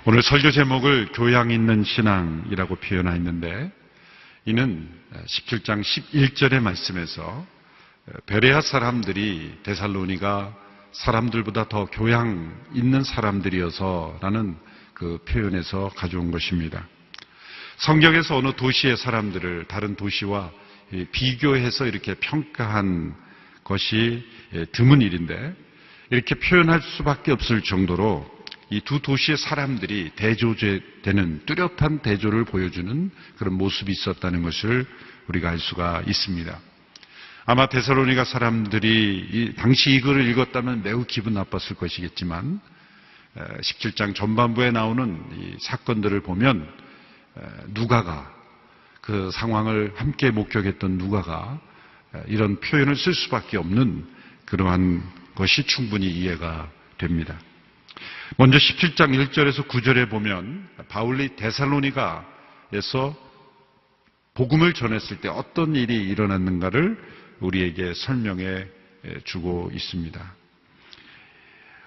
오늘 설교 제목을 교양 있는 신앙이라고 표현하였는데, 이는 17장 11절의 말씀에서 베레아 사람들이 데살로니가 사람들보다 더 교양 있는 사람들이어서라는 그 표현에서 가져온 것입니다. 성경에서 어느 도시의 사람들을 다른 도시와 비교해서 이렇게 평가한 것이 드문 일인데, 이렇게 표현할 수밖에 없을 정도로 이 두 도시의 사람들이 대조되는 뚜렷한 대조를 보여주는 그런 모습이 있었다는 것을 우리가 알 수가 있습니다. 아마 데살로니가 사람들이 당시 이글을 읽었다면 매우 기분 나빴을 것이겠지만 17장 전반부에 나오는 이 사건들을 보면 누가가, 그 상황을 함께 목격했던 누가가 이런 표현을 쓸 수밖에 없는 그러한 것이 충분히 이해가 됩니다. 먼저 17장 1절에서 9절에 보면 바울이 데살로니가에서 복음을 전했을 때 어떤 일이 일어났는가를 우리에게 설명해 주고 있습니다.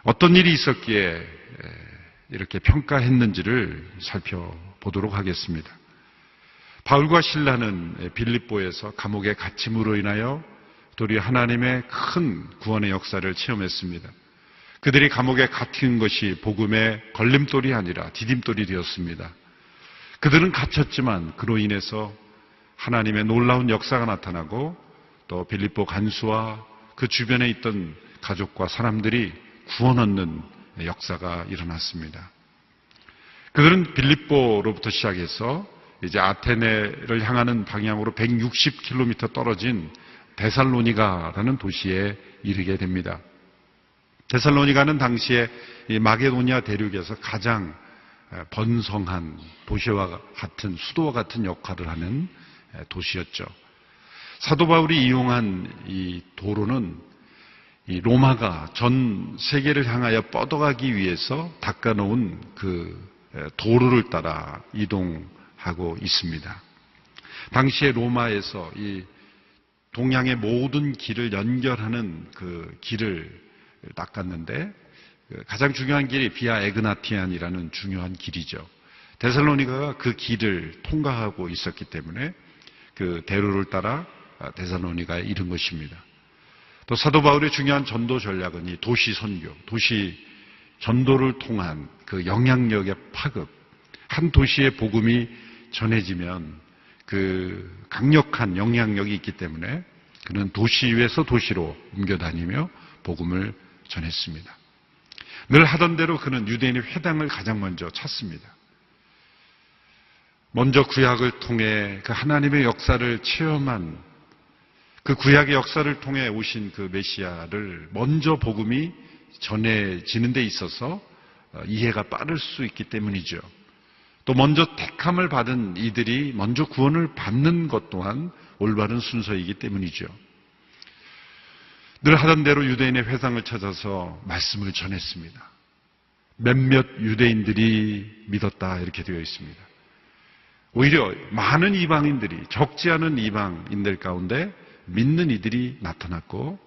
어떤 일이 있었기에 이렇게 평가했는지를 살펴보도록 하겠습니다. 바울과 실라는 빌립보에서 감옥에 갇힘으로 인하여 도리어 하나님의 큰 구원의 역사를 체험했습니다. 그들이 감옥에 갇힌 것이 복음의 걸림돌이 아니라 디딤돌이 되었습니다. 그들은 갇혔지만 그로 인해서 하나님의 놀라운 역사가 나타나고 또 빌립보 간수와 그 주변에 있던 가족과 사람들이 구원 얻는 역사가 일어났습니다. 그들은 빌립보로부터 시작해서 이제 아테네를 향하는 방향으로 160km 떨어진 데살로니가라는 도시에 이르게 됩니다. 데살로니가는 당시에 이 마게도니아 대륙에서 가장 번성한 도시와 같은, 수도와 같은 역할을 하는 도시였죠. 사도 바울이 이용한 이 도로는 이 로마가 전 세계를 향하여 뻗어가기 위해서 닦아놓은 그 도로를 따라 이동하고 있습니다. 당시에 로마에서 이 동양의 모든 길을 연결하는 그 길을 닦았는데, 가장 중요한 길이 비아 에그나티안이라는 중요한 길이죠. 데살로니가가 그 길을 통과하고 있었기 때문에 그 대로를 따라 데살로니가에 이른 것입니다. 또 사도 바울의 중요한 전도 전략은 이 도시 선교, 도시 전도를 통한 그 영향력의 파급, 한 도시의 복음이 전해지면 그 강력한 영향력이 있기 때문에 그는 도시 위에서 도시로 옮겨 다니며 복음을 전했습니다. 늘 하던 대로 그는 유대인의 회당을 가장 먼저 찾습니다. 먼저 구약을 통해 그 하나님의 역사를 체험한, 그 구약의 역사를 통해 오신 그 메시아를 먼저 복음이 전해지는 데 있어서 이해가 빠를 수 있기 때문이죠. 또 먼저 택함을 받은 이들이 먼저 구원을 받는 것 또한 올바른 순서이기 때문이죠. 늘 하던 대로 유대인의 회당을 찾아서 말씀을 전했습니다. 몇몇 유대인들이 믿었다 이렇게 되어 있습니다. 오히려 많은 이방인들이, 적지 않은 이방인들 가운데 믿는 이들이 나타났고,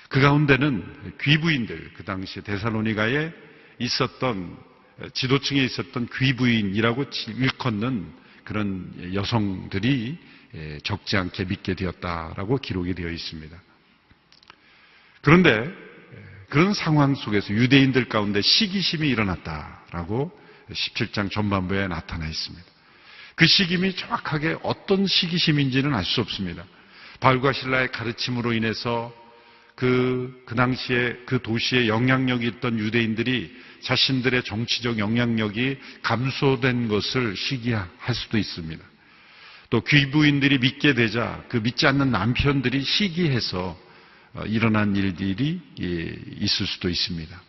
그 가운데는 귀부인들, 그 당시 데살로니가에 있었던, 지도층에 있었던 귀부인이라고 일컫는 그런 여성들이 적지 않게 믿게 되었다라고 기록이 되어 있습니다. 그런데 그런 상황 속에서 유대인들 가운데 시기심이 일어났다라고 17장 전반부에 나타나 있습니다. 그 시기심이 정확하게 어떤 시기심인지는 알 수 없습니다. 바울과 실라의 가르침으로 인해서 그 당시에 그 도시에 영향력이 있던 유대인들이 자신들의 정치적 영향력이 감소된 것을 시기할 수도 있습니다. 또 귀부인들이 믿게 되자 그 믿지 않는 남편들이 시기해서 일어난 일들이 있을 수도 있습니다.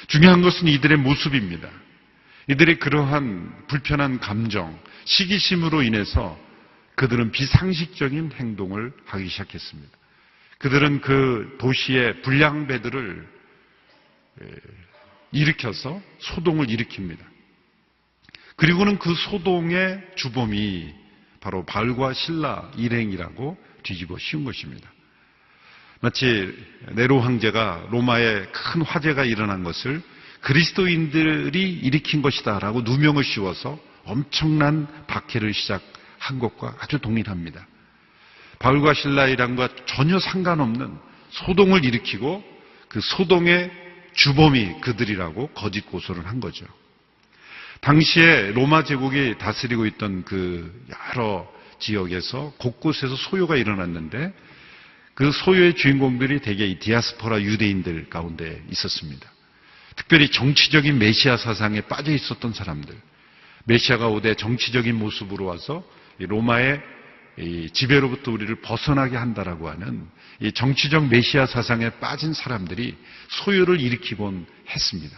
중요한 것은 이들의 모습입니다. 이들의 그러한 불편한 감정, 시기심으로 인해서 그들은 비상식적인 행동을 하기 시작했습니다. 그들은 그 도시의 불량배들을 일으켜서 소동을 일으킵니다. 그리고는 그 소동의 주범이 바로 바울과 실라 일행이라고 뒤집어 씌운 것입니다. 마치 네로 황제가 로마에 큰 화재가 일어난 것을 그리스도인들이 일으킨 것이다라고 누명을 씌워서 엄청난 박해를 시작한 것과 아주 동일합니다. 바울과 실라이랑과 전혀 상관없는 소동을 일으키고 그 소동의 주범이 그들이라고 거짓 고소를 한 거죠. 당시에 로마 제국이 다스리고 있던 그 여러 지역에서 곳곳에서 소요가 일어났는데 그 소요의 주인공들이 대개 이 디아스포라 유대인들 가운데 있었습니다. 특별히 정치적인 메시아 사상에 빠져 있었던 사람들, 메시아가 오되 정치적인 모습으로 와서 로마의 지배로부터 우리를 벗어나게 한다라고 하는 이 정치적 메시아 사상에 빠진 사람들이 소요를 일으키곤 했습니다.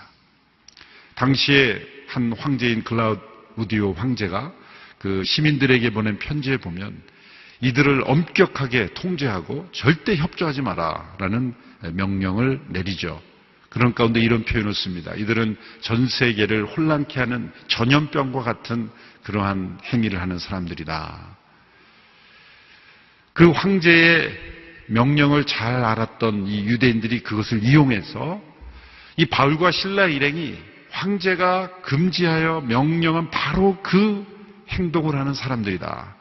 당시에 한 황제인 글라우디오 황제가 그 시민들에게 보낸 편지에 보면 이들을 엄격하게 통제하고 절대 협조하지 마라라는 명령을 내리죠. 그런 가운데 이런 표현을 씁니다. 이들은 전 세계를 혼란케 하는 전염병과 같은 그러한 행위를 하는 사람들이다. 그 황제의 명령을 잘 알았던 이 유대인들이 그것을 이용해서 이 바울과 실라 일행이 황제가 금지하여 명령한 바로 그 행동을 하는 사람들이다.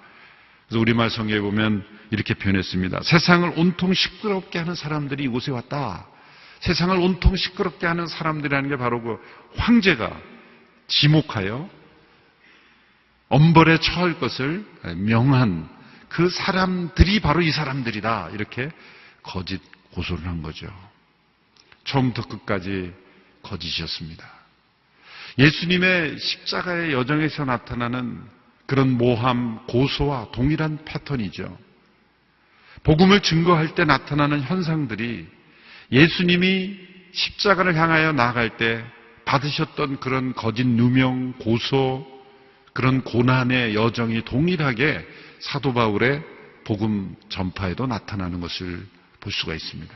그래서 우리말 성경에 보면 이렇게 표현했습니다. 세상을 온통 시끄럽게 하는 사람들이 이곳에 왔다. 세상을 온통 시끄럽게 하는 사람들이라는 게 바로 그 황제가 지목하여 엄벌에 처할 것을 명한 그 사람들이 바로 이 사람들이다. 이렇게 거짓 고소를 한 거죠. 처음부터 끝까지 거짓이었습니다. 예수님의 십자가의 여정에서 나타나는 그런 모함, 고소와 동일한 패턴이죠. 복음을 증거할 때 나타나는 현상들이 예수님이 십자가를 향하여 나아갈 때 받으셨던 그런 거짓 누명, 고소, 그런 고난의 여정이 동일하게 사도 바울의 복음 전파에도 나타나는 것을 볼 수가 있습니다.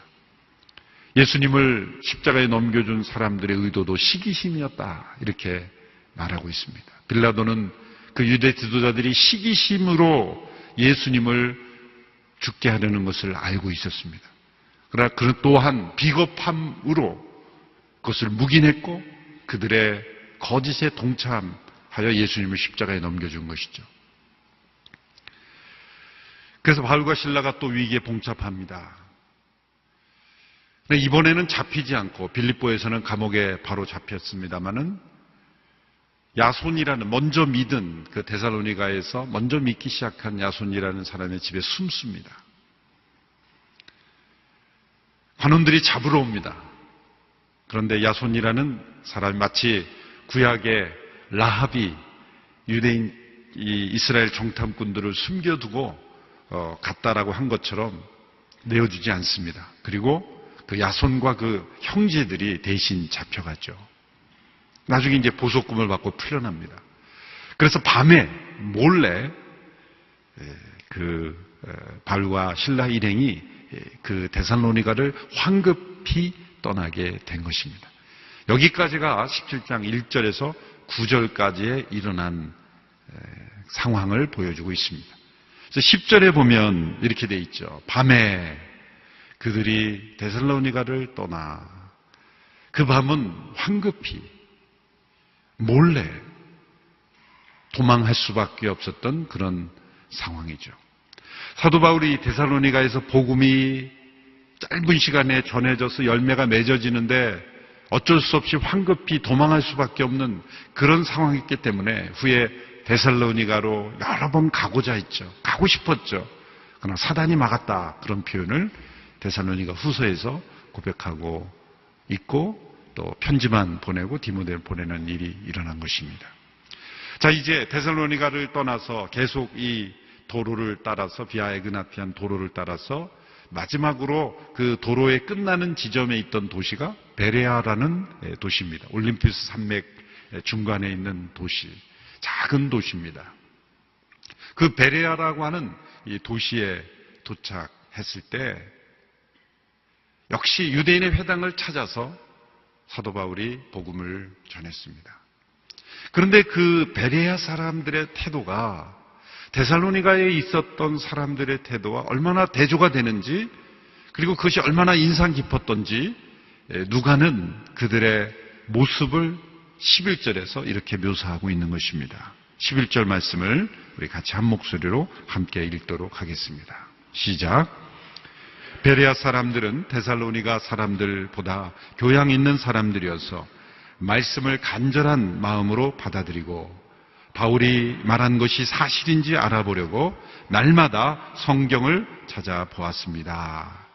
예수님을 십자가에 넘겨준 사람들의 의도도 시기심이었다 이렇게 말하고 있습니다. 빌라도는 그 유대 지도자들이 시기심으로 예수님을 죽게 하려는 것을 알고 있었습니다. 그러나 그 또한 비겁함으로 그것을 묵인했고 그들의 거짓에 동참하여 예수님을 십자가에 넘겨준 것이죠. 그래서 바울과 실라가 또 위기에 봉착합니다. 이번에는 잡히지 않고 빌립보에서는 감옥에 바로 잡혔습니다마는 야손이라는 먼저 믿은 그 데살로니가에서 먼저 믿기 시작한 야손이라는 사람의 집에 숨습니다. 관원들이 잡으러 옵니다. 그런데 야손이라는 사람이 마치 구약의 라합이 유대인 이스라엘 정탐꾼들을 숨겨두고 갔다라고 한 것처럼 내어주지 않습니다. 그리고 그 야손과 그 형제들이 대신 잡혀가죠. 나중에 이제 보석금을 받고 풀려납니다. 그래서 밤에 몰래 그 바울과 실라 일행이 그 데살로니가를 황급히 떠나게 된 것입니다. 여기까지가 17장 1절에서 9절까지에 일어난 상황을 보여주고 있습니다. 그래서 10절에 보면 이렇게 돼 있죠. 밤에 그들이 데살로니가를 떠나 그 밤은 황급히 몰래 도망할 수밖에 없었던 그런 상황이죠. 사도 바울이 데살로니가에서 복음이 짧은 시간에 전해져서 열매가 맺어지는데 어쩔 수 없이 황급히 도망할 수밖에 없는 그런 상황이기 때문에 후에 데살로니가로 여러 번 가고자 했죠. 가고 싶었죠. 그러나 사단이 막았다. 그런 표현을 데살로니가 후서에서 고백하고 있고 또 편지만 보내고 디모데를 보내는 일이 일어난 것입니다. 자, 이제 데살로니가를 떠나서 계속 이 도로를 따라서 비아 에그나티안 도로를 따라서 마지막으로 그 도로의 끝나는 지점에 있던 도시가 베레아라는 도시입니다. 올림푸스 산맥 중간에 있는 도시, 작은 도시입니다. 그 베레아라고 하는 이 도시에 도착했을 때 역시 유대인의 회당을 찾아서 사도 바울이 복음을 전했습니다. 그런데 그 베레아 사람들의 태도가 데살로니가에 있었던 사람들의 태도와 얼마나 대조가 되는지, 그리고 그것이 얼마나 인상 깊었던지 누가는 그들의 모습을 11절에서 이렇게 묘사하고 있는 것입니다. 11절 말씀을 우리 같이 한 목소리로 함께 읽도록 하겠습니다. 시작. 베레아 사람들은 데살로니가 사람들보다 교양 있는 사람들이어서 말씀을 간절한 마음으로 받아들이고 바울이 말한 것이 사실인지 알아보려고 날마다 성경을 찾아보았습니다.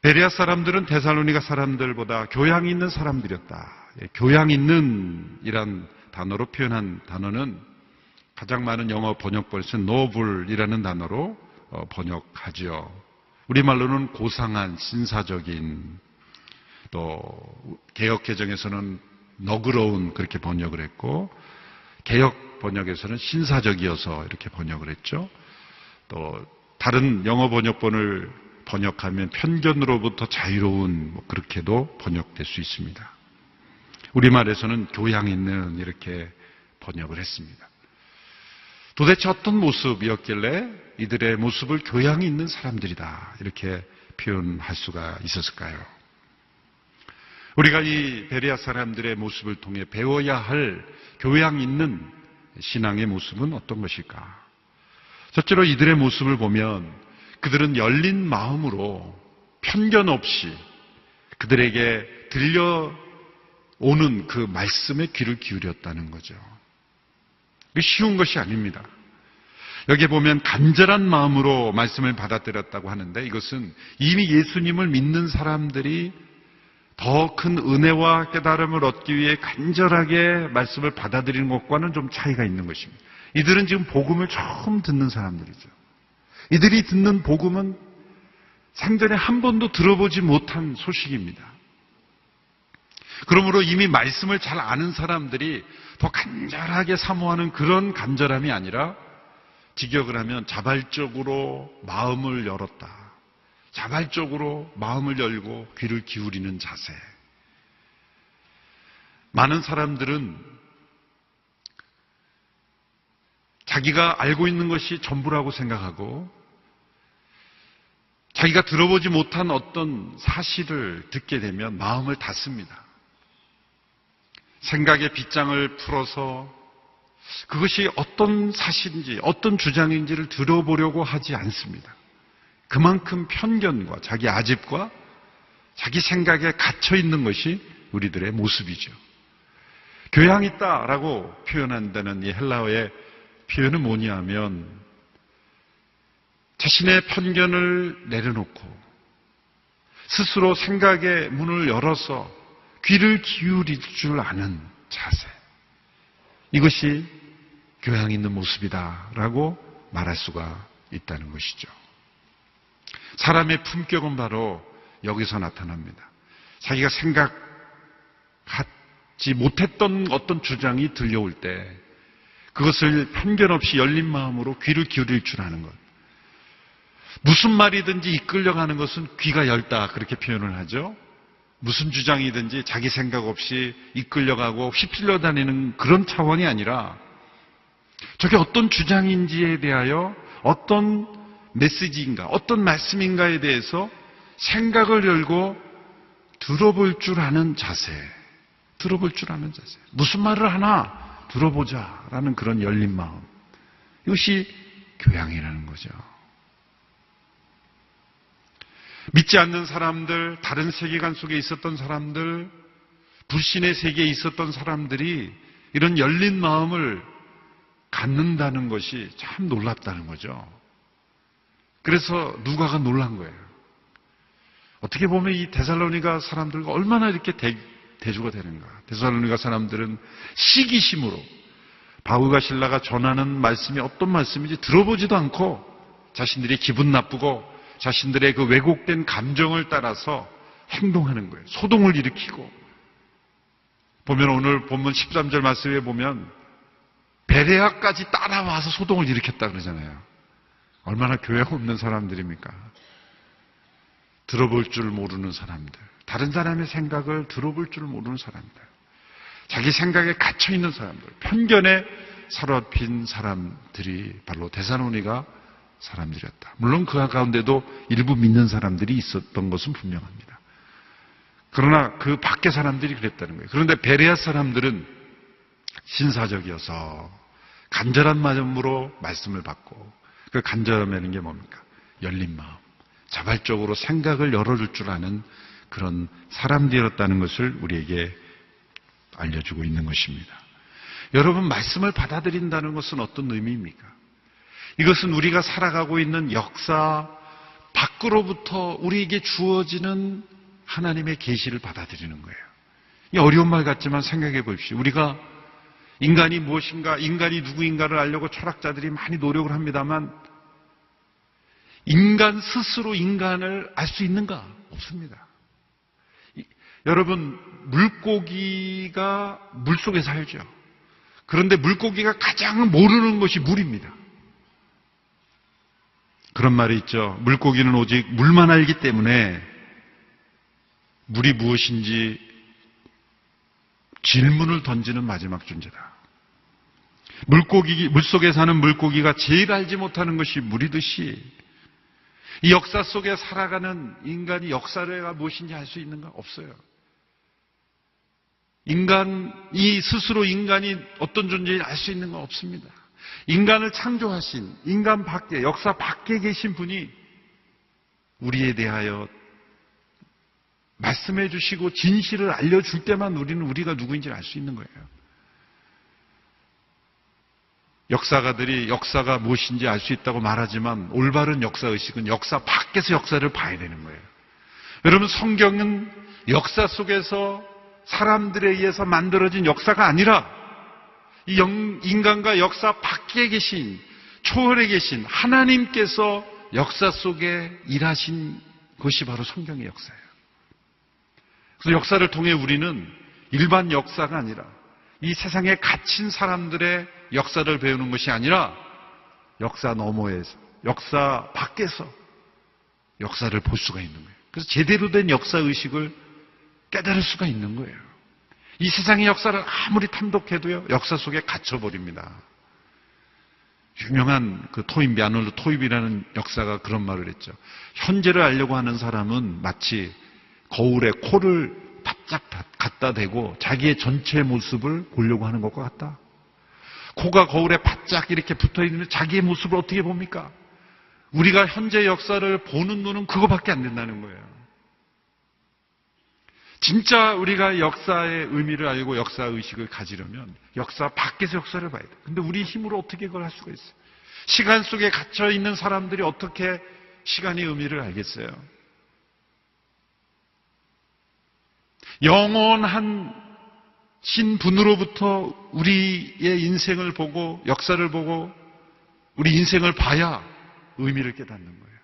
베레아 사람들은 데살로니가 사람들보다 교양 있는 사람들이었다. 교양 있는 이란 단어로 표현한 단어는 가장 많은 영어 번역본에서 noble이라는 단어로 번역하죠. 우리말로는 고상한, 신사적인, 또 개역 개정에서는 너그러운 그렇게 번역을 했고 개역 번역에서는 신사적이어서 이렇게 번역을 했죠. 또 다른 영어 번역본을 번역하면 편견으로부터 자유로운 그렇게도 번역될 수 있습니다. 우리말에서는 교양 있는 이렇게 번역을 했습니다. 도대체 어떤 모습이었길래 이들의 모습을 교양이 있는 사람들이다 이렇게 표현할 수가 있었을까요? 우리가 이 베레아 사람들의 모습을 통해 배워야 할 교양 있는 신앙의 모습은 어떤 것일까? 첫째로 이들의 모습을 보면 그들은 열린 마음으로 편견 없이 그들에게 들려오는 그 말씀에 귀를 기울였다는 거죠. 쉬운 것이 아닙니다. 여기 보면 간절한 마음으로 말씀을 받아들였다고 하는데 이것은 이미 예수님을 믿는 사람들이 더 큰 은혜와 깨달음을 얻기 위해 간절하게 말씀을 받아들이는 것과는 좀 차이가 있는 것입니다. 이들은 지금 복음을 처음 듣는 사람들이죠. 이들이 듣는 복음은 생전에 한 번도 들어보지 못한 소식입니다. 그러므로 이미 말씀을 잘 아는 사람들이 더 간절하게 사모하는 그런 간절함이 아니라 직역을 하면 자발적으로 마음을 열었다. 자발적으로 마음을 열고 귀를 기울이는 자세. 많은 사람들은 자기가 알고 있는 것이 전부라고 생각하고 자기가 들어보지 못한 어떤 사실을 듣게 되면 마음을 닫습니다. 생각의 빗장을 풀어서 그것이 어떤 사실인지 어떤 주장인지를 들어보려고 하지 않습니다. 그만큼 편견과 자기 아집과 자기 생각에 갇혀 있는 것이 우리들의 모습이죠. 교양 있다라고 표현한다는 이 헬라어의 표현은 뭐냐면 자신의 편견을 내려놓고 스스로 생각의 문을 열어서 귀를 기울일 줄 아는 자세. 이것이 교양 있는 모습이다라고 말할 수가 있다는 것이죠. 사람의 품격은 바로 여기서 나타납니다. 자기가 생각하지 못했던 어떤 주장이 들려올 때 그것을 편견 없이 열린 마음으로 귀를 기울일 줄 아는 것. 무슨 말이든지 이끌려가는 것은 귀가 열다 그렇게 표현을 하죠. 무슨 주장이든지 자기 생각 없이 이끌려가고 휩쓸려 다니는 그런 차원이 아니라 저게 어떤 주장인지에 대하여 어떤 메시지인가, 어떤 말씀인가에 대해서 생각을 열고 들어볼 줄 아는 자세. 들어볼 줄 아는 자세. 무슨 말을 하나 들어보자라는 그런 열린 마음. 이것이 교양이라는 거죠. 믿지 않는 사람들, 다른 세계관 속에 있었던 사람들, 불신의 세계에 있었던 사람들이 이런 열린 마음을 갖는다는 것이 참 놀랍다는 거죠. 그래서 누가가 놀란 거예요. 어떻게 보면 이 데살로니가 사람들과 얼마나 이렇게 대조가 되는가. 데살로니가 사람들은 시기심으로 바울과 실라가 전하는 말씀이 어떤 말씀인지 들어보지도 않고 자신들이 기분 나쁘고 자신들의 그 왜곡된 감정을 따라서 행동하는 거예요. 소동을 일으키고. 보면 오늘 본문 13절 말씀에 보면 베레아까지 따라와서 소동을 일으켰다 그러잖아요. 얼마나 교양 없는 사람들입니까? 들어볼 줄 모르는 사람들. 다른 사람의 생각을 들어볼 줄 모르는 사람들. 자기 생각에 갇혀있는 사람들. 편견에 사로잡힌 사람들이 바로 데살로니가 사람들이었다. 물론 그 가운데도 일부 믿는 사람들이 있었던 것은 분명합니다. 그러나 그 밖의 사람들이 그랬다는 거예요. 그런데 베레아 사람들은 신사적이어서 간절한 마음으로 말씀을 받고, 그 간절함이라는 게 뭡니까? 열린 마음, 자발적으로 생각을 열어줄 줄 아는 그런 사람들이었다는 것을 우리에게 알려주고 있는 것입니다. 여러분, 말씀을 받아들인다는 것은 어떤 의미입니까? 이것은 우리가 살아가고 있는 역사 밖으로부터 우리에게 주어지는 하나님의 계시를 받아들이는 거예요. 이 어려운 말 같지만 생각해 보십시오. 우리가 인간이 무엇인가, 인간이 누구인가를 알려고 철학자들이 많이 노력을 합니다만, 인간 스스로 인간을 알 수 있는가? 없습니다. 여러분, 물고기가 물속에 살죠. 그런데 물고기가 가장 모르는 것이 물입니다. 그런 말이 있죠. 물고기는 오직 물만 알기 때문에 물이 무엇인지 질문을 던지는 마지막 존재다. 물속에 사는 물고기가 제일 알지 못하는 것이 물이듯이, 이 역사 속에 살아가는 인간이 역사가 무엇인지 알 수 있는가? 없어요. 인간이 스스로 인간이 어떤 존재인지 알 수 있는 건 없습니다. 인간을 창조하신, 인간 밖에, 역사 밖에 계신 분이 우리에 대하여 말씀해 주시고 진실을 알려줄 때만 우리는 우리가 누구인지 알 수 있는 거예요. 역사가들이 역사가 무엇인지 알 수 있다고 말하지만, 올바른 역사의식은 역사 밖에서 역사를 봐야 되는 거예요. 여러분, 성경은 역사 속에서 사람들에 의해서 만들어진 역사가 아니라 이 인간과 역사 밖에 계신, 초월에 계신 하나님께서 역사 속에 일하신 것이 바로 성경의 역사예요. 그래서 역사를 통해 우리는 일반 역사가 아니라 이 세상에 갇힌 사람들의 역사를 배우는 것이 아니라 역사 너머에서, 역사 밖에서 역사를 볼 수가 있는 거예요. 그래서 제대로 된 역사의식을 깨달을 수가 있는 거예요. 이 세상의 역사를 아무리 탐독해도요, 역사 속에 갇혀버립니다. 유명한 그 토인비, 아놀드 토인비라는 역사가 그런 말을 했죠. 현재를 알려고 하는 사람은 마치 거울에 코를 바짝 갖다 대고 자기의 전체 모습을 보려고 하는 것과 같다. 코가 거울에 바짝 이렇게 붙어 있는 자기의 모습을 어떻게 봅니까? 우리가 현재 역사를 보는 눈은 그거밖에 안 된다는 거예요. 진짜 우리가 역사의 의미를 알고 역사의식을 가지려면 역사 밖에서 역사를 봐야 돼요. 근데 우리 힘으로 어떻게 그걸 할 수가 있어요? 시간 속에 갇혀 있는 사람들이 어떻게 시간의 의미를 알겠어요? 영원한 신분으로부터 우리의 인생을 보고, 역사를 보고, 우리 인생을 봐야 의미를 깨닫는 거예요.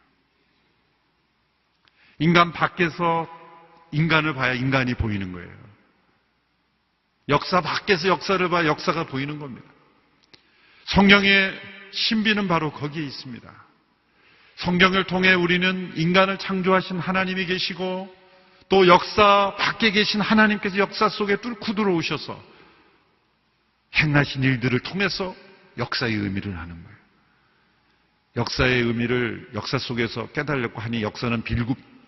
인간 밖에서 인간을 봐야 인간이 보이는 거예요. 역사 밖에서 역사를 봐야 역사가 보이는 겁니다. 성경의 신비는 바로 거기에 있습니다. 성경을 통해 우리는 인간을 창조하신 하나님이 계시고, 또 역사 밖에 계신 하나님께서 역사 속에 뚫고 들어오셔서 행하신 일들을 통해서 역사의 의미를 하는 거예요. 역사의 의미를 역사 속에서 깨달으려고 하니 역사는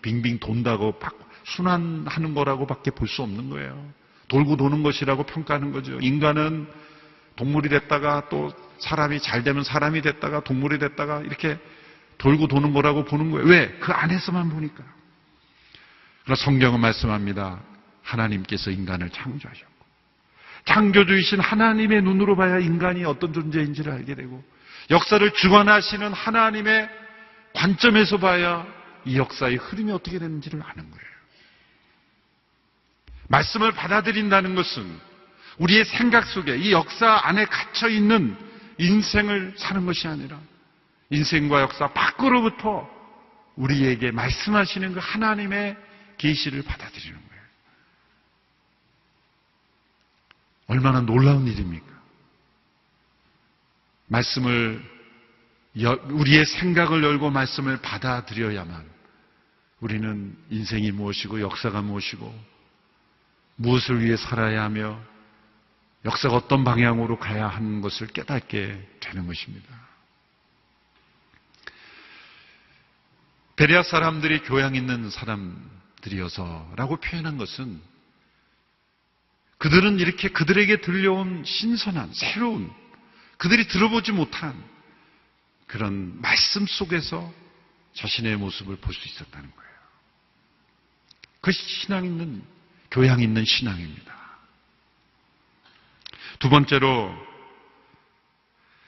빙빙 돈다고 순환하는 거라고밖에 볼 수 없는 거예요. 돌고 도는 것이라고 평가하는 거죠. 인간은 동물이 됐다가 또 사람이 잘 되면 사람이 됐다가 동물이 됐다가 이렇게 돌고 도는 거라고 보는 거예요. 왜? 그 안에서만 보니까. 그러나 성경은 말씀합니다. 하나님께서 인간을 창조하셨고, 창조주이신 하나님의 눈으로 봐야 인간이 어떤 존재인지를 알게 되고, 역사를 주관하시는 하나님의 관점에서 봐야 이 역사의 흐름이 어떻게 되는지를 아는 거예요. 말씀을 받아들인다는 것은 우리의 생각 속에 이 역사 안에 갇혀있는 인생을 사는 것이 아니라 인생과 역사 밖으로부터 우리에게 말씀하시는 그 하나님의 계시를 받아들이는 거예요. 얼마나 놀라운 일입니까? 말씀을, 우리의 생각을 열고 말씀을 받아들여야만 우리는 인생이 무엇이고 역사가 무엇이고 무엇을 위해 살아야 하며 역사가 어떤 방향으로 가야 하는 것을 깨닫게 되는 것입니다. 베레아 사람들이 교양 있는 사람, 사람들이어서라고 표현한 것은 그들은 이렇게 그들에게 들려온 신선한, 새로운, 그들이 들어보지 못한 그런 말씀 속에서 자신의 모습을 볼 수 있었다는 거예요. 그것이 신앙 있는, 교양 있는 신앙입니다. 두 번째로,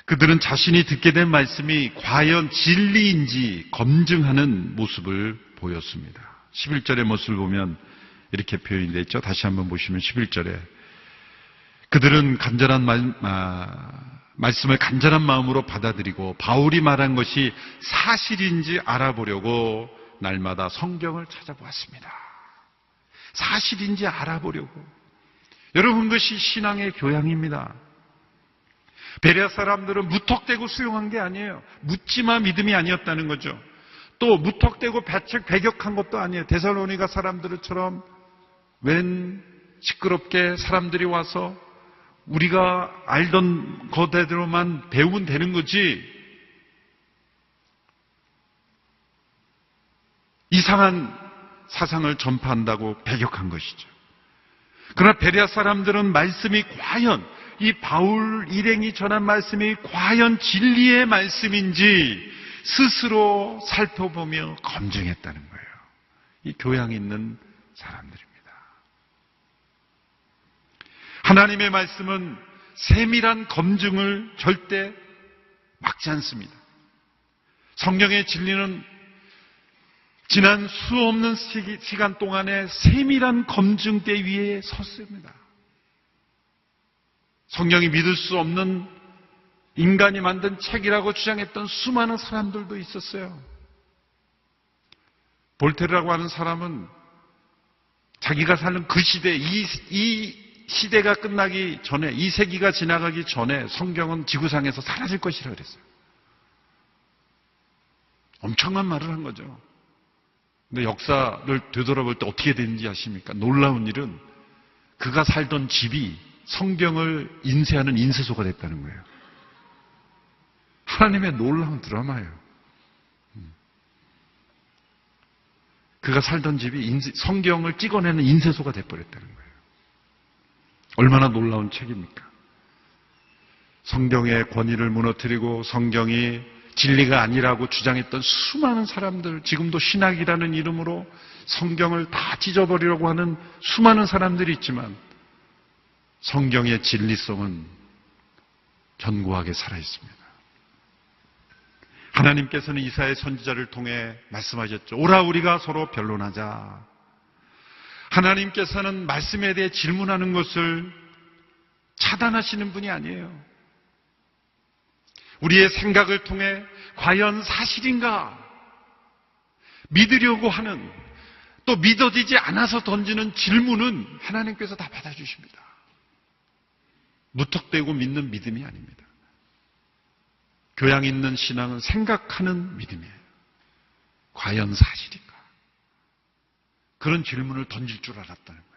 그들은 자신이 듣게 된 말씀이 과연 진리인지 검증하는 모습을 보였습니다. 11절의 모습을 보면 이렇게 표현이 되어 있죠. 다시 한번 보시면 11절에 그들은 말씀을 간절한 마음으로 받아들이고 바울이 말한 것이 사실인지 알아보려고 날마다 성경을 찾아보았습니다. 사실인지 알아보려고. 여러분, 그것이 신앙의 교양입니다. 베레아 사람들은 무턱대고 수용한 게 아니에요. 묻지마 믿음이 아니었다는 거죠. 또 무턱대고 배격한 것도 아니에요. 데살로니가 사람들처럼 웬 시끄럽게 사람들이 와서 우리가 알던 거대로만 배우면 되는 거지, 이상한 사상을 전파한다고 배격한 것이죠. 그러나 베레아 사람들은 말씀이 과연, 이 바울 일행이 전한 말씀이 과연 진리의 말씀인지 스스로 살펴보며 검증했다는 거예요. 이 교양 있는 사람들입니다. 하나님의 말씀은 세밀한 검증을 절대 막지 않습니다. 성경의 진리는 지난 수없는 시간 동안에 세밀한 검증대 위에 섰습니다. 성경이 믿을 수 없는 인간이 만든 책이라고 주장했던 수많은 사람들도 있었어요. 볼테르라고 하는 사람은 자기가 사는 그 시대, 이 시대가 끝나기 전에, 이 세기가 지나가기 전에 성경은 지구상에서 사라질 것이라고 그랬어요. 엄청난 말을 한 거죠. 근데 역사를 되돌아볼 때 어떻게 되는지 아십니까? 놀라운 일은 그가 살던 집이 성경을 인쇄하는 인쇄소가 됐다는 거예요. 하나님의 놀라운 드라마예요. 그가 살던 집이 성경을 찍어내는 인쇄소가 돼버렸다는 거예요. 얼마나 놀라운 책입니까? 성경의 권위를 무너뜨리고 성경이 진리가 아니라고 주장했던 수많은 사람들, 지금도 신학이라는 이름으로 성경을 다 찢어버리려고 하는 수많은 사람들이 있지만 성경의 진리성은 견고하게 살아있습니다. 하나님께서는 이사야 선지자를 통해 말씀하셨죠. 오라 우리가 서로 변론하자. 하나님께서는 말씀에 대해 질문하는 것을 차단하시는 분이 아니에요. 우리의 생각을 통해 과연 사실인가 믿으려고 하는, 또 믿어지지 않아서 던지는 질문은 하나님께서 다 받아주십니다. 무턱대고 믿는 믿음이 아닙니다. 교양 있는 신앙은 생각하는 믿음이에요. 과연 사실인가? 그런 질문을 던질 줄 알았다는 거예요.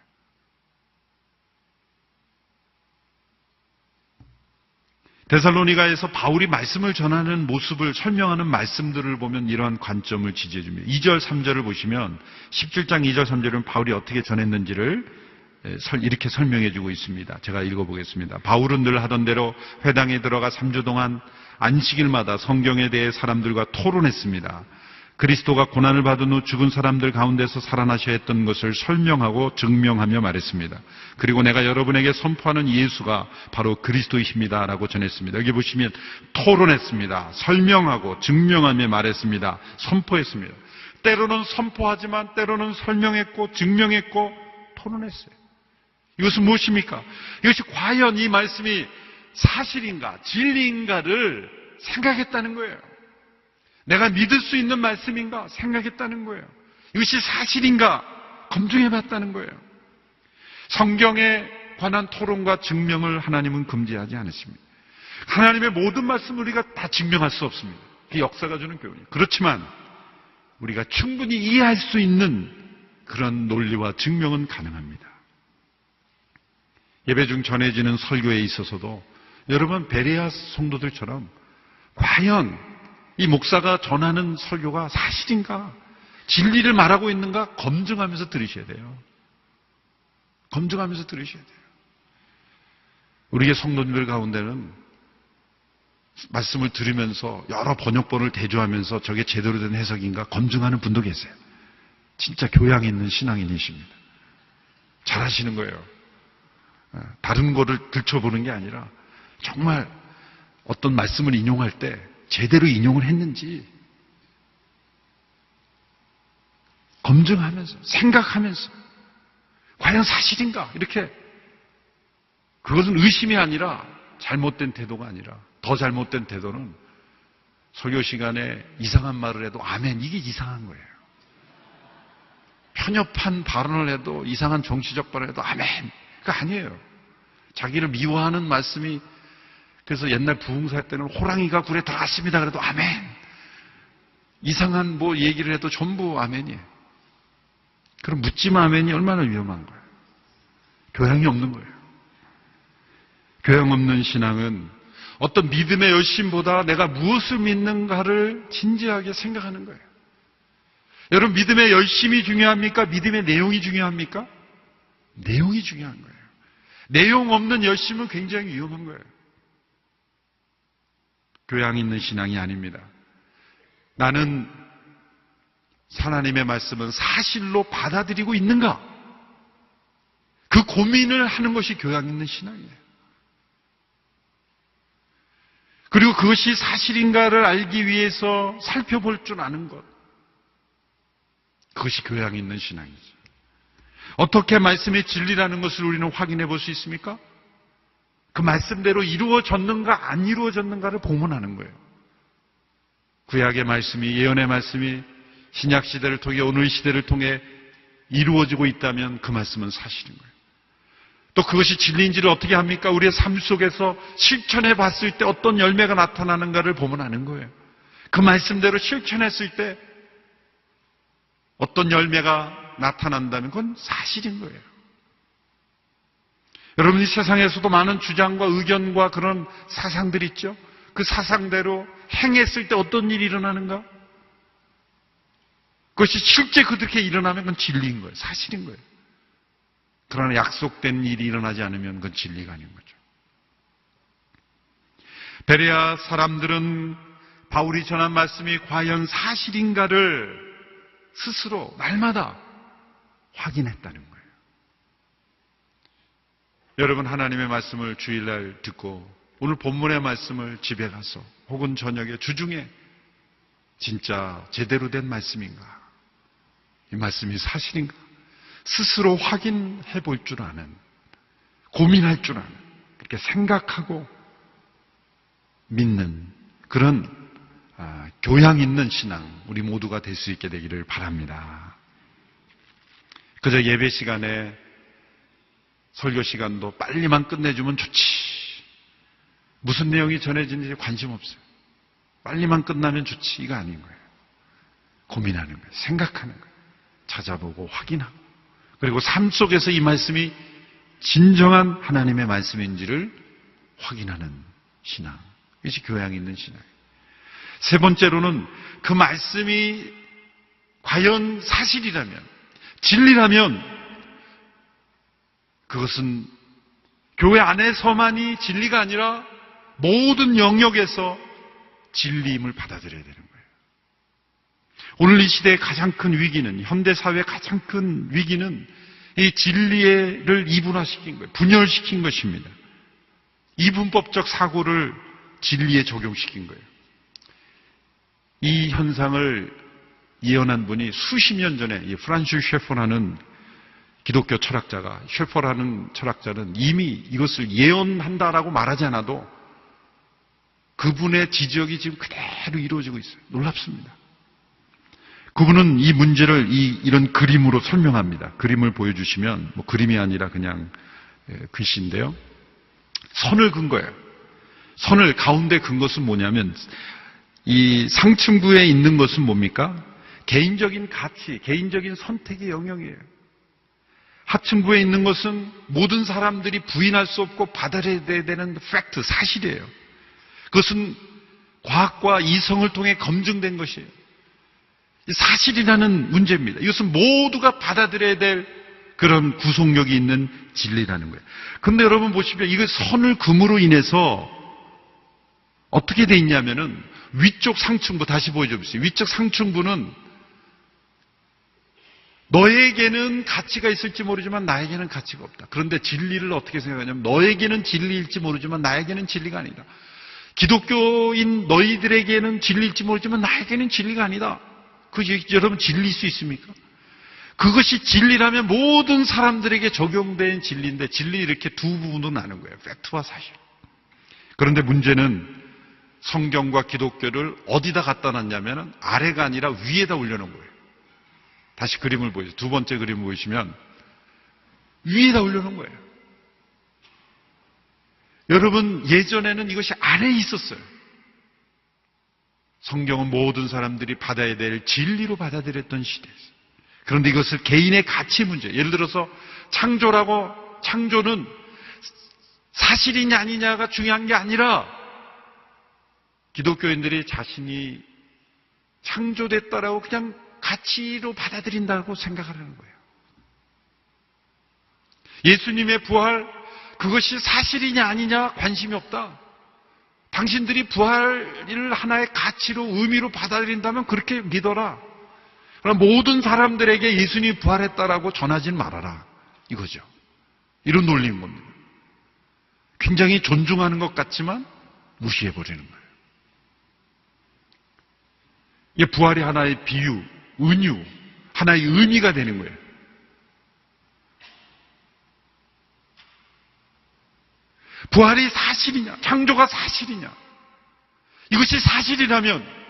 데살로니가에서 바울이 말씀을 전하는 모습을 설명하는 말씀들을 보면 이러한 관점을 지지해 줍니다. 2절, 3절을 보시면 17장 2절, 3절은 바울이 어떻게 전했는지를 이렇게 설명해 주고 있습니다. 제가 읽어보겠습니다. 바울은 늘 하던 대로 회당에 들어가 3주 동안 안식일마다 성경에 대해 사람들과 토론했습니다. 그리스도가 고난을 받은 후 죽은 사람들 가운데서 살아나셔야 했던 것을 설명하고 증명하며 말했습니다. 그리고 내가 여러분에게 선포하는 예수가 바로 그리스도이십니다 라고 전했습니다. 여기 보시면 토론했습니다. 설명하고 증명하며 말했습니다. 선포했습니다. 때로는 선포하지만 때로는 설명했고 증명했고 토론했어요. 이것은 무엇입니까? 이것이 과연 이 말씀이 사실인가 진리인가를 생각했다는 거예요. 내가 믿을 수 있는 말씀인가 생각했다는 거예요. 이것이 사실인가 검증해봤다는 거예요. 성경에 관한 토론과 증명을 하나님은 금지하지 않으십니다. 하나님의 모든 말씀을 우리가 다 증명할 수 없습니다. 그게 역사가 주는 교훈이에요. 그렇지만 우리가 충분히 이해할 수 있는 그런 논리와 증명은 가능합니다. 예배 중 전해지는 설교에 있어서도 여러분 베레아 성도들처럼 과연 이 목사가 전하는 설교가 사실인가? 진리를 말하고 있는가 검증하면서 들으셔야 돼요. 검증하면서 들으셔야 돼요. 우리의 성도님들 가운데는 말씀을 들으면서 여러 번역본을 대조하면서 저게 제대로 된 해석인가 검증하는 분도 계세요. 진짜 교양 있는 신앙인이십니다. 잘하시는 거예요. 다른 거를 들춰보는 게 아니라 정말 어떤 말씀을 인용할 때 제대로 인용을 했는지 검증하면서 생각하면서 과연 사실인가 이렇게 그것은 의심이 아니라 잘못된 태도가 아니라 더 잘못된 태도는 설교 시간에 이상한 말을 해도 아멘 이게 이상한 거예요. 편협한 발언을 해도 이상한 정치적 발언을 해도 아멘 그거 아니에요. 자기를 미워하는 말씀이 그래서 옛날 부흥사 때는 호랑이가 굴에 들어갔습니다 그래도 아멘 이상한 뭐 얘기를 해도 전부 아멘이에요. 그럼 묻지마 아멘이 얼마나 위험한 거예요. 교양이 없는 거예요. 교양 없는 신앙은 어떤 믿음의 열심보다 내가 무엇을 믿는가를 진지하게 생각하는 거예요. 여러분 믿음의 열심이 중요합니까? 믿음의 내용이 중요합니까? 내용이 중요한 거예요. 내용 없는 열심은 굉장히 위험한 거예요. 교양 있는 신앙이 아닙니다. 나는 하나님의 말씀은 사실로 받아들이고 있는가? 그 고민을 하는 것이 교양 있는 신앙이에요. 그리고 그것이 사실인가를 알기 위해서 살펴볼 줄 아는 것. 그것이 교양 있는 신앙이죠. 어떻게 말씀의 진리라는 것을 우리는 확인해 볼 수 있습니까? 그 말씀대로 이루어졌는가 안 이루어졌는가를 보문하는 거예요. 구약의 말씀이 예언의 말씀이 신약 시대를 통해 오늘 시대를 통해 이루어지고 있다면 그 말씀은 사실인 거예요. 또 그것이 진리인지를 어떻게 합니까? 우리의 삶 속에서 실천해 봤을 때 어떤 열매가 나타나는가를 보면 아는 거예요. 그 말씀대로 실천했을 때 어떤 열매가 나타난다면 그건 사실인 거예요. 여러분이 세상에서도 많은 주장과 의견과 그런 사상들이 있죠. 그 사상대로 행했을 때 어떤 일이 일어나는가? 그것이 실제 그렇게 일어나면 그건 진리인 거예요. 사실인 거예요. 그러나 약속된 일이 일어나지 않으면 그건 진리가 아닌 거죠. 베레아 사람들은 바울이 전한 말씀이 과연 사실인가를 스스로 날마다 확인했다는 거예요. 여러분 하나님의 말씀을 주일날 듣고 오늘 본문의 말씀을 집에 가서 혹은 저녁에 주중에 진짜 제대로 된 말씀인가? 이 말씀이 사실인가? 스스로 확인해 볼 줄 아는, 고민할 줄 아는, 그렇게 생각하고 믿는 그런 교양 있는 신앙 우리 모두가 될 수 있게 되기를 바랍니다. 그저 예배 시간에 설교 시간도 빨리만 끝내주면 좋지. 무슨 내용이 전해지는지 관심 없어요. 빨리만 끝나면 좋지. 이거 아닌 거예요. 고민하는 거예요. 생각하는 거예요. 찾아보고 확인하고 그리고 삶 속에서 이 말씀이 진정한 하나님의 말씀인지를 확인하는 신앙. 이것이 교양 있는 신앙이에요. 세 번째로는 그 말씀이 과연 사실이라면, 진리라면 그것은 교회 안에서만이 진리가 아니라 모든 영역에서 진리임을 받아들여야 되는 거예요. 오늘 이 시대의 가장 큰 위기는, 현대사회의 가장 큰 위기는 이 진리를 이분화시킨 거예요. 분열시킨 것입니다. 이분법적 사고를 진리에 적용시킨 거예요. 이 현상을 예언한 분이 수십 년 전에 프란시스 셰퍼라는 기독교 철학자가, 셰퍼라는 철학자는 이미 이것을 예언한다라고 말하지 않아도 그분의 지적이 지금 그대로 이루어지고 있어요. 놀랍습니다. 그분은 이 문제를 이런 그림으로 설명합니다. 그림을 보여주시면, 그림이 아니라 그냥 글씨인데요. 선을 긋은 거예요. 선을 가운데 긋은 것은 뭐냐면, 이 상층부에 있는 것은 뭡니까? 개인적인 가치, 개인적인 선택의 영역이에요. 하층부에 있는 것은 모든 사람들이 부인할 수 없고 받아들여야 되는 팩트, 사실이에요. 그것은 과학과 이성을 통해 검증된 것이에요. 사실이라는 문제입니다. 이것은 모두가 받아들여야 될 그런 구속력이 있는 진리라는 거예요. 그런데 여러분 보시면 이거 선을 금으로 인해서 어떻게 돼 있냐면은 위쪽 상층부 다시 보여주세요. 위쪽 상층부는 너에게는 가치가 있을지 모르지만 나에게는 가치가 없다. 그런데 진리를 어떻게 생각하냐면 너에게는 진리일지 모르지만 나에게는 진리가 아니다. 기독교인 너희들에게는 진리일지 모르지만 나에게는 진리가 아니다. 여러분 진리일 수 있습니까? 그것이 진리라면 모든 사람들에게 적용된 진리인데 진리 이렇게 두 부분으로 나눈 거예요. 팩트와 사실. 그런데 문제는 성경과 기독교를 어디다 갖다 놨냐면 아래가 아니라 위에다 올려놓은 거예요. 다시 그림을 보여주세요. 두 번째 그림을 보시면 위에다 올려놓은 거예요. 여러분 예전에는 이것이 아래에 있었어요. 성경은 모든 사람들이 받아야 될 진리로 받아들였던 시대였어요. 그런데 이것을 개인의 가치 문제, 예를 들어서 창조는 사실이냐 아니냐가 중요한 게 아니라 기독교인들이 자신이 창조됐다라고 그냥 가치로 받아들인다고 생각하려는 거예요. 예수님의 부활, 그것이 사실이냐 아니냐 관심이 없다. 당신들이 부활을 하나의 가치로 의미로 받아들인다면 그렇게 믿어라. 그럼 모든 사람들에게 예수님이 부활했다라고 전하진 말아라. 이거죠. 이런 논리인 겁니다. 굉장히 존중하는 것 같지만 무시해버리는 거예요. 이게 부활이 하나의 비유, 은유, 하나의 의미가 되는 거예요. 부활이 사실이냐, 창조가 사실이냐. 이것이 사실이라면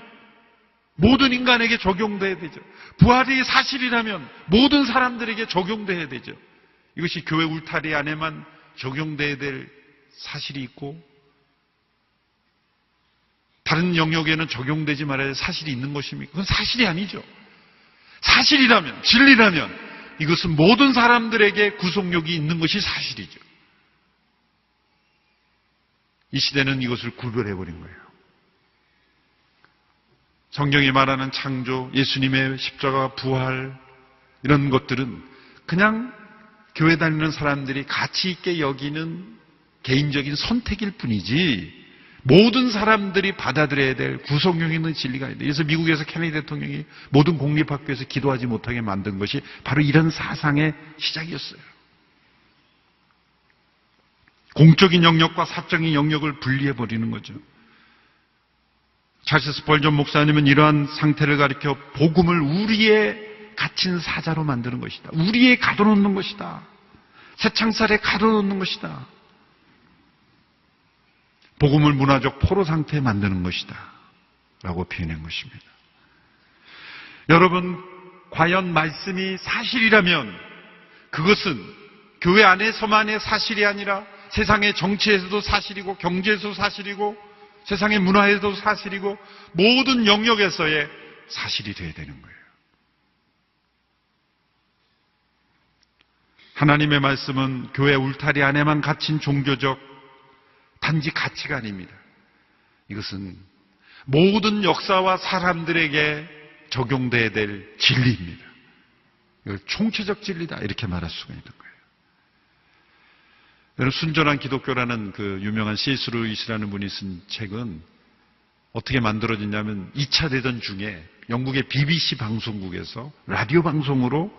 모든 인간에게 적용돼야 되죠. 부활이 사실이라면 모든 사람들에게 적용돼야 되죠. 이것이 교회 울타리 안에만 적용돼야 될 사실이 있고 다른 영역에는 적용되지 말아야 할 사실이 있는 것입니까? 그건 사실이 아니죠. 사실이라면, 진리라면 이것은 모든 사람들에게 구속력이 있는 것이 사실이죠. 이 시대는 이것을 구별해버린 거예요. 성경이 말하는 창조, 예수님의 십자가, 부활 이런 것들은 그냥 교회 다니는 사람들이 가치 있게 여기는 개인적인 선택일 뿐이지 모든 사람들이 받아들여야 될 구속력 있는 진리가 아니다. 그래서 미국에서 케네디 대통령이 모든 공립학교에서 기도하지 못하게 만든 것이 바로 이런 사상의 시작이었어요. 공적인 영역과 사적인 영역을 분리해버리는 거죠. 찰스 스펄전 목사님은 이러한 상태를 가리켜 복음을 우리의 갇힌 사자로 만드는 것이다. 우리의 가둬놓는 것이다. 새창살에 가둬놓는 것이다. 복음을 문화적 포로 상태에 만드는 것이다. 라고 표현한 것입니다. 여러분, 과연 말씀이 사실이라면 그것은 교회 안에서만의 사실이 아니라 세상의 정치에서도 사실이고 경제에서도 사실이고 세상의 문화에서도 사실이고 모든 영역에서의 사실이 되어야 되는 거예요. 하나님의 말씀은 교회 울타리 안에만 갇힌 종교적 단지 가치가 아닙니다. 이것은 모든 역사와 사람들에게 적용돼야 될 진리입니다. 이걸 총체적 진리다 이렇게 말할 수가 있는 거예요. 여러분, 순전한 기독교라는 그 유명한 C.S. 루이스라는 분이 쓴 책은 어떻게 만들어졌냐면 2차 대전 중에 영국의 BBC 방송국에서 라디오 방송으로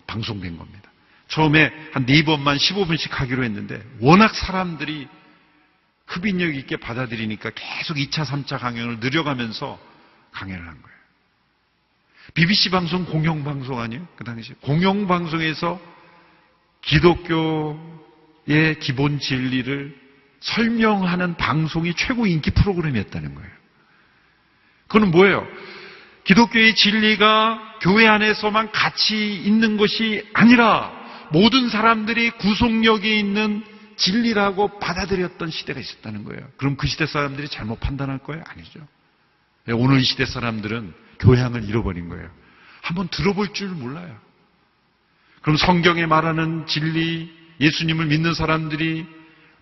방송된 겁니다. 처음에 한 4번만 15분씩 하기로 했는데 워낙 사람들이 흡인력 있게 받아들이니까 계속 2차, 3차 강연을 늘려가면서 강연을 한 거예요. BBC 방송 공영방송 아니에요? 그 당시 공영방송에서 기독교의 기본 진리를 설명하는 방송이 최고 인기 프로그램이었다는 거예요. 그건 뭐예요? 기독교의 진리가 교회 안에서만 가치 있는 것이 아니라 모든 사람들이 구속력이 있는 진리라고 받아들였던 시대가 있었다는 거예요. 그럼 그 시대 사람들이 잘못 판단할 거예요? 아니죠. 오늘 이 시대 사람들은 교양을 잃어버린 거예요. 한번 들어볼 줄 몰라요. 그럼 성경에 말하는 진리, 예수님을 믿는 사람들이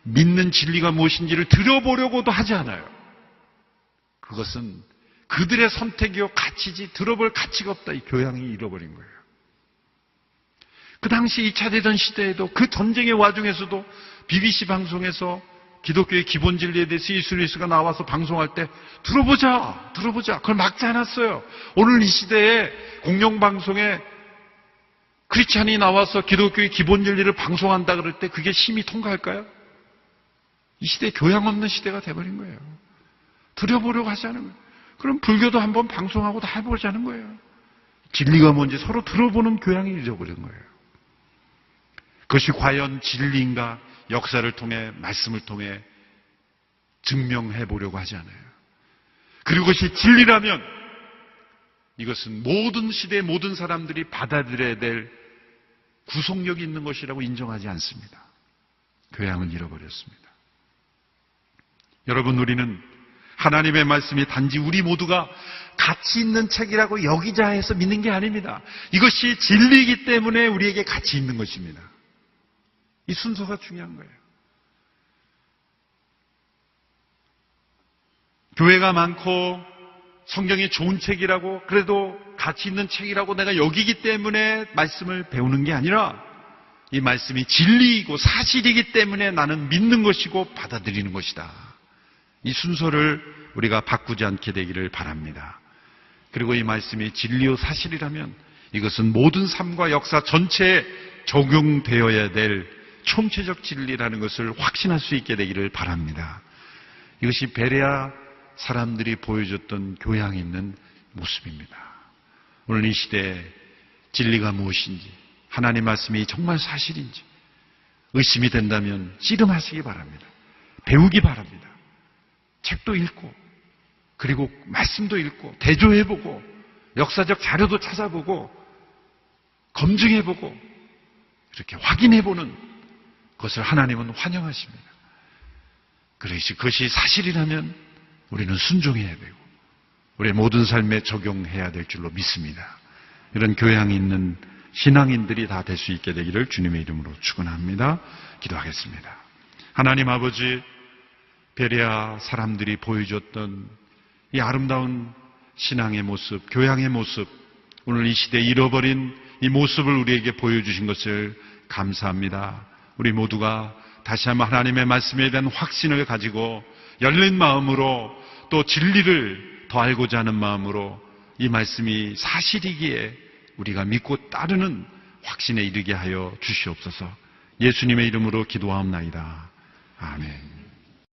믿는 진리가 무엇인지를 들어보려고도 하지 않아요. 그것은 그들의 선택이요 가치지 들어볼 가치가 없다. 이 교양이 잃어버린 거예요. 그 당시 2차 대전 시대에도 그 전쟁의 와중에서도 BBC 방송에서 기독교의 기본 진리에 대해서 이수리스가 나와서 방송할 때 들어보자. 그걸 막지 않았어요. 오늘 이 시대에 공영방송에 크리스찬이 나와서 기독교의 기본 진리를 방송한다 그럴 때 그게 심히 통과할까요? 이 시대에 교양 없는 시대가 돼버린 거예요. 들여보려고 하지 않은 거예요. 그럼 불교도 한번 방송하고 다 해보자는 거예요. 진리가 뭔지 서로 들어보는 교양이 잊어버린 거예요. 그것이 과연 진리인가 역사를 통해 말씀을 통해 증명해 보려고 하지 않아요. 그리고 그것이 진리라면 이것은 모든 시대의 모든 사람들이 받아들여야 될 구속력이 있는 것이라고 인정하지 않습니다. 교양은 잃어버렸습니다. 여러분, 우리는 하나님의 말씀이 단지 우리 모두가 가치 있는 책이라고 여기자 해서 믿는 게 아닙니다. 이것이 진리이기 때문에 우리에게 가치 있는 것입니다. 이 순서가 중요한 거예요. 교회가 많고 성경이 좋은 책이라고 그래도 가치 있는 책이라고 내가 여기기 때문에 말씀을 배우는 게 아니라 이 말씀이 진리이고 사실이기 때문에 나는 믿는 것이고 받아들이는 것이다. 이 순서를 우리가 바꾸지 않게 되기를 바랍니다. 그리고 이 말씀이 진리요 사실이라면 이것은 모든 삶과 역사 전체에 적용되어야 될 총체적 진리라는 것을 확신할 수 있게 되기를 바랍니다. 이것이 베레아 사람들이 보여줬던 교양 있는 모습입니다. 오늘 이 시대에 진리가 무엇인지, 하나님 말씀이 정말 사실인지 의심이 된다면 씨름하시기 바랍니다. 배우기 바랍니다. 책도 읽고 그리고 말씀도 읽고 대조해보고 역사적 자료도 찾아보고 검증해보고 이렇게 확인해보는 그것을 하나님은 환영하십니다. 그것이 사실이라면 우리는 순종해야 되고 우리의 모든 삶에 적용해야 될 줄로 믿습니다. 이런 교양이 있는 신앙인들이 다 될 수 있게 되기를 주님의 이름으로 축원합니다. 기도하겠습니다. 하나님 아버지, 베레아 사람들이 보여줬던 이 아름다운 신앙의 모습, 교양의 모습, 오늘 이 시대에 잃어버린 이 모습을 우리에게 보여주신 것을 감사합니다. 우리 모두가 다시 한번 하나님의 말씀에 대한 확신을 가지고 열린 마음으로 또 진리를 더 알고자 하는 마음으로 이 말씀이 사실이기에 우리가 믿고 따르는 확신에 이르게 하여 주시옵소서. 예수님의 이름으로 기도하옵나이다. 아멘.